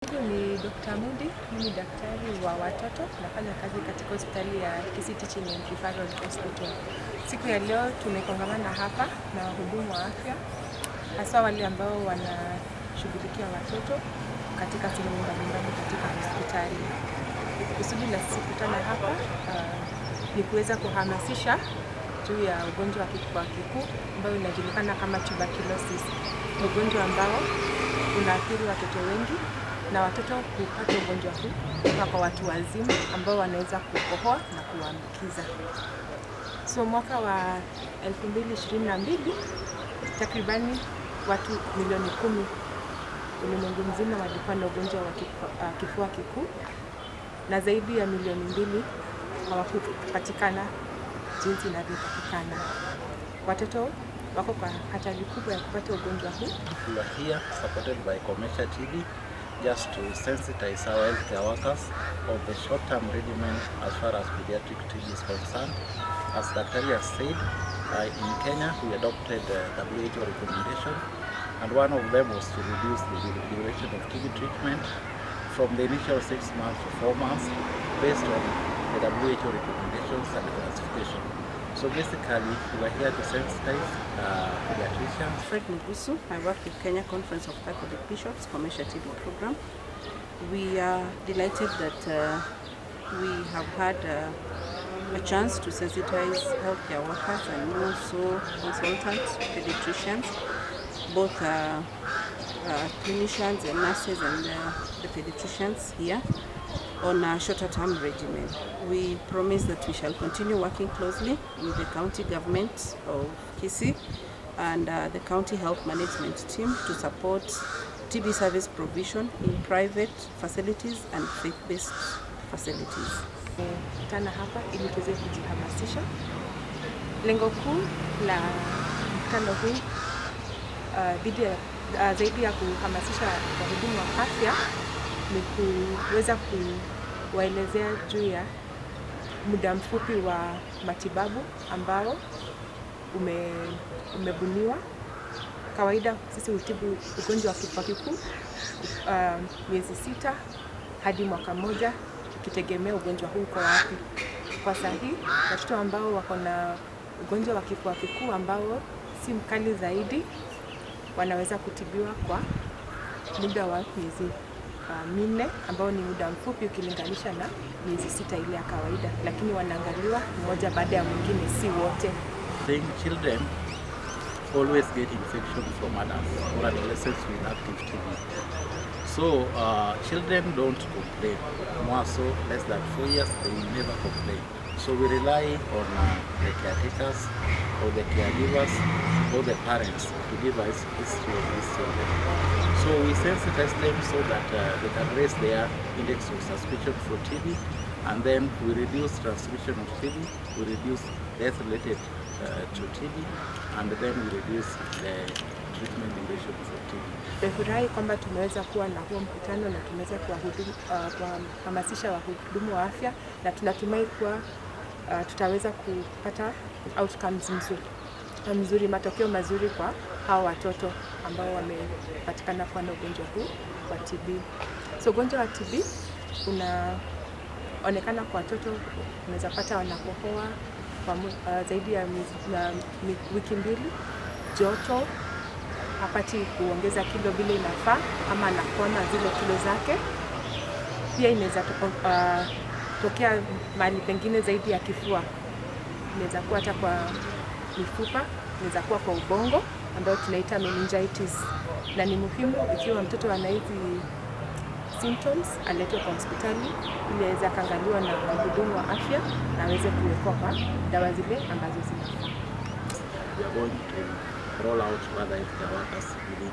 Ni Dr. Mudi, mimi ni daktari wa watoto, nafanya kazi katika hospitali ya Kisii Teaching and Referral Hospital. Siku ya leo tumekongamana hapa na wahudumu wa afya, hasa wale ambao wanashughulikia watoto katika sehemu mbalimbali katika hospitali. Kusudi la sisi kukutana hapa ni kuweza kuhamasisha juu ya ugonjwa wa kifua kikuu ambao unajulikana kama tuberculosis. Ugonjwa ambao unaathiri watoto wengi na watoto hupata ugonjwa huu kutoka kwa watu wazima ambao wanaweza kukohoa na kuambukiza. So mwaka wa 2022 takribani watu milioni 10 ulimwengu mzima walikuwa na ugonjwa wa kifua kikuu na zaidi ya milioni 2 hawakupatikana jinsi inavyopatikana. Watoto wako kwa hatari kubwa ya kupata ugonjwa huu. We are here supported by Komesha TB just to sensitize our healthcare workers of the short-term regimen as far as pediatric TB is concerned. As Dr. has said, in Kenya we adopted WHO recommendation, and one of them was to reduce the duration of TB treatment from the initial 6 months to 4 months based on the WHO recommendations and classification. So basically, we are here to sensitize pediatricians. Fred Mugusu, I work with Kenya Conference of Catholic Bishops, Komesha TB program. We are delighted that we have had a chance to sensitize healthcare workers and also consultants, pediatricians, both clinicians and nurses and the pediatricians here on a shorter term regimen. We promise that we shall continue working closely with the county government of Kisii and the county health management team to support TB service provision in private facilities and faith-based facilities. Tana hapa ili tuweze kujihamasisha. Lengo kuu la mkutano huu zaidi ya kuhamasisha wahudumu wa afya ni kuweza kuwaelezea juu ya muda mfupi wa matibabu ambao umebuniwa. Kawaida sisi hutibu ugonjwa wa kifua kikuu miezi 6 hadi mwaka 1 ukitegemea ugonjwa huu uko wapi. Kwa sahihi watoto ambao wako na ugonjwa wa kifua kikuu ambao si mkali zaidi wanaweza kutibiwa kwa muda wa miezi 4 ambao ni muda mfupi ukilinganisha na miezi 6 ile ya kawaida, lakini wanaangaliwa mmoja baada ya mwingine, si wote. Saying children always get infection from adults or adolescents with active TB. So children don't complain. More so, less than 4 years, they will never complain. So we rely on the caretakers or the caregivers or the parents to give us history of these children. So we sensitize them so that they can raise their index of suspicion for TB, and then we reduce transmission of TB, we reduce death related to TB, and then we reduce the treatment duration for TB. Tumefurahi kwamba tumeweza kuwa na huo mkutano na tumeweza kuhamasisha wahudumu wa afya, na tunatumai kuwa tutaweza kupata outcomes mzuri, matokeo mazuri kwa hao watoto ambao wamepatikana kuwa na ugonjwa huu wa TB. So ugonjwa wa TB unaonekana kwa watoto, unaweza pata wanakohoa kwa zaidi ya wiki 2, joto, hapati kuongeza kilo vile inafaa ama anakona zile kilo zake. Pia inaweza tokea mahali pengine zaidi ya kifua, inaweza kuwa hata kwa mifupa, inaweza kuwa kwa ubongo ambayo tunaita meningitis, na ni muhimu ikiwa mtoto ana hizi symptoms aletwe kwa hospitali ili aweze akaangaliwa na wahudumu wa afya na aweze kuwekwa kwa dawa zile ambazo zinafaa. We are going to roll out further healthcare workers within